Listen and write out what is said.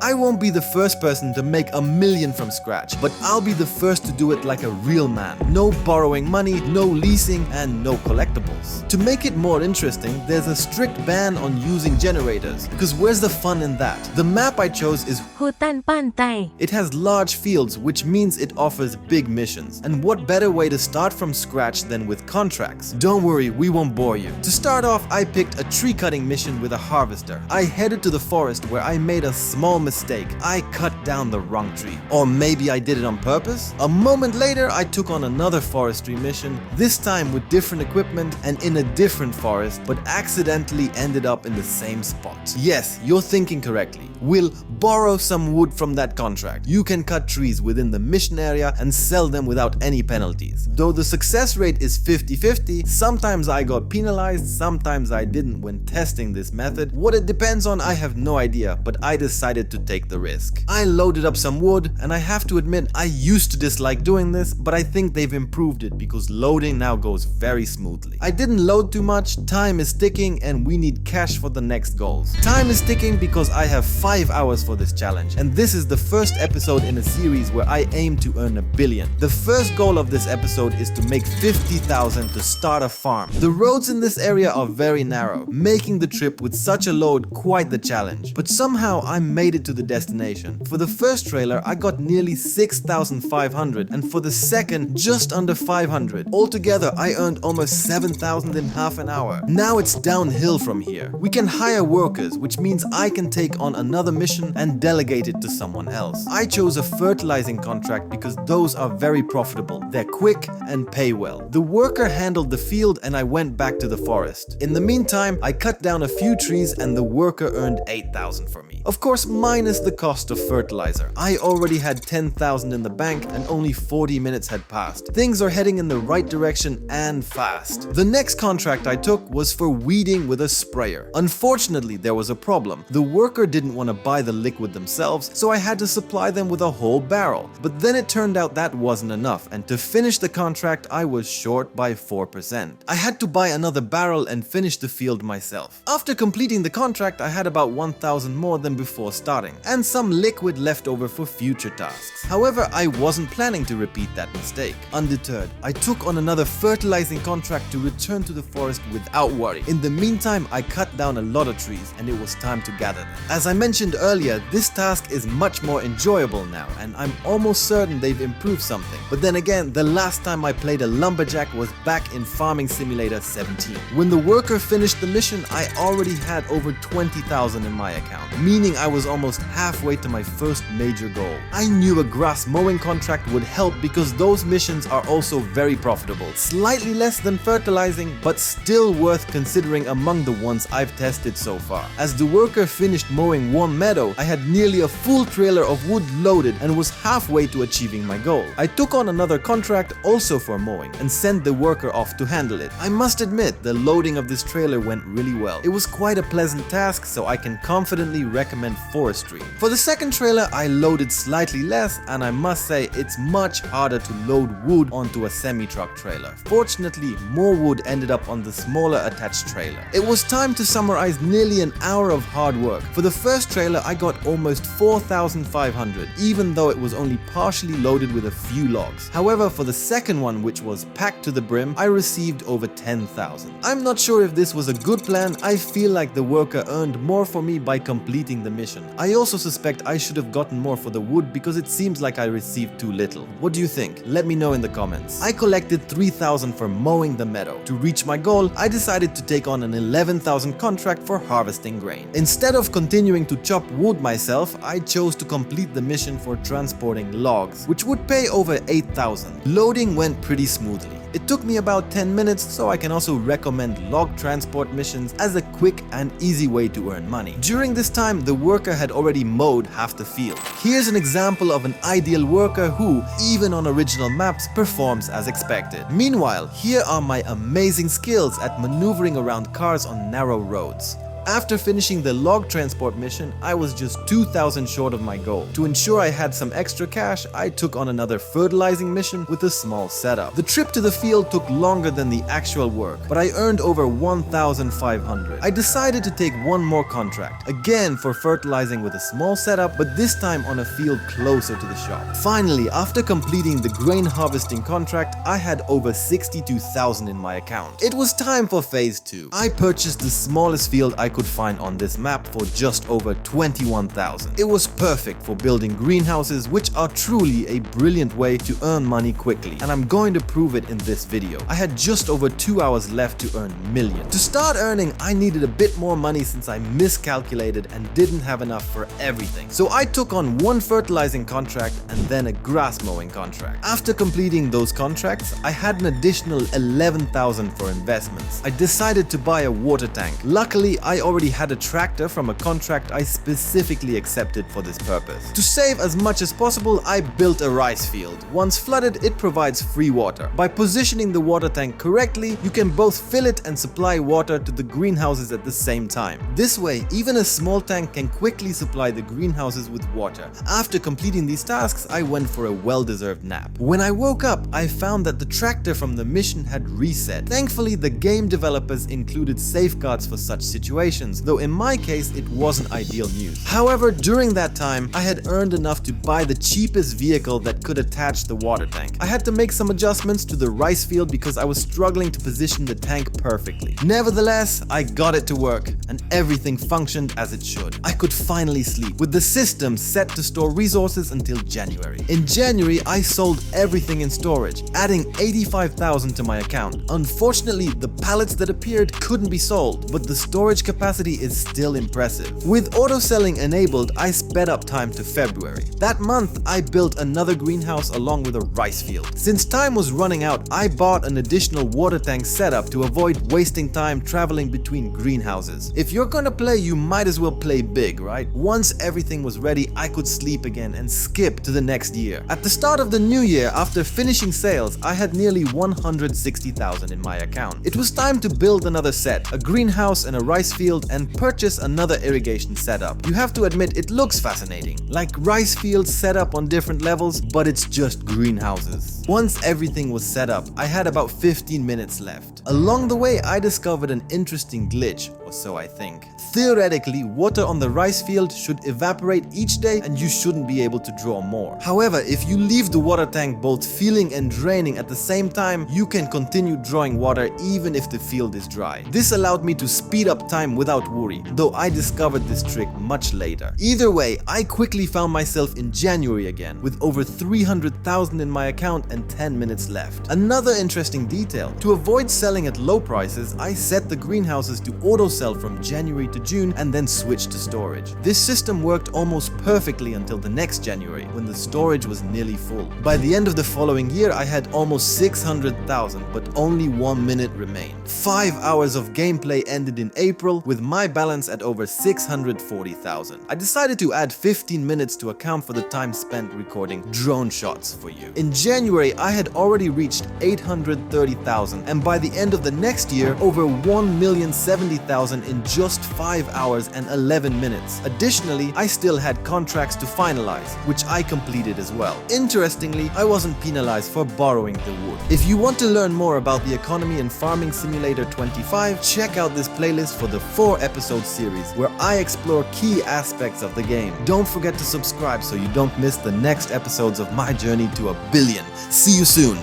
I won't be the first person to make $1 million from scratch, but I'll be the first to do it like a real man. No borrowing money, no leasing, and no collectibles. To make it more interesting, there's a strict ban on using generators, because where's the fun in that? The map I chose is Hutan Pantai. It has large fields, which means it offers big missions. And what better way to start from scratch than with contracts? Don't worry, we won't bore you. To start off, I picked a tree cutting mission with a harvester. I headed to the forest where I made a small mistake. I cut down the wrong tree. Or maybe I did it on purpose? A moment later, I took on another forestry mission, this time with different equipment and in a different forest, but accidentally ended up in the same spot. Yes, you're thinking correctly. We'll borrow some wood from that contract. You can cut trees within the mission area and sell them without any penalties. Though the success rate is 50-50, sometimes I got penalized, sometimes I didn't when testing this method. What it depends on, I have no idea, but I decided to take the risk. I loaded up some wood, and I have to admit I used to dislike doing this, but I think they've improved it because loading now goes very smoothly. I didn't load too much, time is ticking, and we need cash for the next goals. Time is ticking because I have 5 hours for this challenge, and this is the first episode in a series where I aim to earn $1 billion. The first goal of this episode is to make 50,000 to start a farm. The roads in this area are very narrow, making the trip with such a load quite the challenge. But somehow I made it to the destination. For the first trailer I got nearly 6,500 and for the second just under 500. Altogether I earned almost 7,000 in half an hour. Now it's downhill from here. We can hire workers, which means I can take on another mission and delegate it to someone else. I chose a fertilizing contract because those are very profitable. They're quick and pay well. The worker handled the field and I went back to the forest. In the meantime, I cut down a few trees and the worker earned 8,000 for me. Of course, minus the cost of fertilizer. I already had 10,000 in the bank and only 40 minutes had passed. Things are heading in the right direction and fast. The next contract I took was for weeding with a sprayer. Unfortunately, there was a problem. The worker didn't want to buy the liquid themselves, so I had to supply them with a whole barrel. But then it turned out that wasn't enough, and to finish the contract, I was short by 4%. I had to buy another barrel and finish the field myself. After completing the contract, I had about 1,000 more than before starting, and some liquid left over for future tasks. However, I wasn't planning to repeat that mistake. Undeterred, I took on another fertilizing contract to return to the forest without worry. In the meantime, I cut down a lot of trees, and it was time to gather them. As I mentioned earlier, this task is much more enjoyable now, and I'm almost certain they've improved something. But then again, the last time I played a lumberjack was back in Farming Simulator 17. When the worker finished the mission, I already had over 20,000 in my account, meaning I was almost halfway to my first major goal. I knew a grass mowing contract would help because those missions are also very profitable. Slightly less than fertilizing, but still worth considering among the ones I've tested so far. As the worker finished mowing one meadow, I had nearly a full trailer of wood loaded and was halfway to achieving my goal. I took on another contract also for mowing and sent the worker off to handle it. I must admit, the loading of this trailer went really well. It was quite a pleasant task, so I can confidently recommend forestry. For the second trailer, I loaded slightly less, and I must say it's much harder to load wood onto a semi-truck trailer. Fortunately, more wood ended up on the smaller attached trailer. It was time to summarize nearly an hour of hard work. For the first trailer, I got almost 4,500, even though it was only partially loaded with a few logs. However, for the second one, which was packed to the brim, I received over 10,000. I'm not sure if this was a good plan. I feel like the worker earned more for me by completing the mission. I also suspect I should have gotten more for the wood because it seems like I received too little. What do you think? Let me know in the comments. I collected 3,000 for mowing the meadow. To reach my goal, I decided to take on an 11,000 contract for harvesting grain. Instead of continuing to chop wood myself, I chose to complete the mission for transporting logs, which would pay over 8,000. Loading went pretty smoothly. It took me about 10 minutes, so I can also recommend log transport missions as a quick and easy way to earn money. During this time, the worker had already mowed half the field. Here's an example of an ideal worker who, even on original maps, performs as expected. Meanwhile, here are my amazing skills at maneuvering around cars on narrow roads. After finishing the log transport mission, I was just 2,000 short of my goal. To ensure I had some extra cash, I took on another fertilizing mission with a small setup. The trip to the field took longer than the actual work, but I earned over 1,500. I decided to take one more contract, again for fertilizing with a small setup, but this time on a field closer to the shop. Finally, after completing the grain harvesting contract, I had over 62,000 in my account. It was time for phase 2. I purchased the smallest field I could find on this map for just over 21,000. It was perfect for building greenhouses, which are truly a brilliant way to earn money quickly, and I'm going to prove it in this video. I had just over 2 hours left to earn millions. To start earning, I needed a bit more money since I miscalculated and didn't have enough for everything. So I took on one fertilizing contract and then a grass mowing contract. After completing those contracts, I had an additional 11,000 for investments. I decided to buy a water tank. Luckily, I already had a tractor from a contract I specifically accepted for this purpose. To save as much as possible, I built a rice field. Once flooded, it provides free water. By positioning the water tank correctly, you can both fill it and supply water to the greenhouses at the same time. This way, even a small tank can quickly supply the greenhouses with water. After completing these tasks, I went for a well-deserved nap. When I woke up, I found that the tractor from the mission had reset. Thankfully, the game developers included safeguards for such situations, though in my case, it wasn't ideal news. However, during that time, I had earned enough to buy the cheapest vehicle that could attach the water tank. I had to make some adjustments to the rice field because I was struggling to position the tank perfectly. Nevertheless, I got it to work, and everything functioned as it should. I could finally sleep, with the system set to store resources until January. In January, I sold everything in storage, adding 85,000 to my account. Unfortunately, the pallets that appeared couldn't be sold, but the storage capacity is still impressive. With auto selling enabled, I sped up time to February. That month, I built another greenhouse along with a rice field. Since time was running out, I bought an additional water tank setup to avoid wasting time traveling between greenhouses. If you're gonna play, you might as well play big, right? Once everything was ready, I could sleep again and skip to the next year. At the start of the new year, after finishing sales, I had nearly 160,000 in my account. It was time to build another set, a greenhouse and a rice field, and purchase another irrigation setup. You have to admit, it looks fascinating, like rice fields set up on different levels, but it's just greenhouses. Once everything was set up, I had about 15 minutes left. Along the way, I discovered an interesting glitch, or so I think. Theoretically, water on the rice field should evaporate each day and you shouldn't be able to draw more. However, if you leave the water tank both filling and draining at the same time, you can continue drawing water even if the field is dry. This allowed me to speed up time without worry, though I discovered this trick much later. Either way, I quickly found myself in January again, with over 300,000 in my account and 10 minutes left. Another interesting detail, to avoid selling at low prices, I set the greenhouses to auto sell from January to June and then switched to storage. This system worked almost perfectly until the next January, when the storage was nearly full. By the end of the following year, I had almost 600,000, but only 1 minute remained. 5 hours of gameplay ended in April, with my balance at over 640,000. I decided to add 15 minutes to account for the time spent recording drone shots for you. In January, I had already reached 830,000, and by the end of the next year, over 1,070,000 in just 5 hours and 11 minutes. Additionally, I still had contracts to finalize, which I completed as well. Interestingly, I wasn't penalized for borrowing the wood. If you want to learn more about the economy in Farming Simulator 25, check out this playlist for the 4-episode series where I explore key aspects of the game. Don't forget to subscribe so you don't miss the next episodes of my journey to 1 billion. See you soon!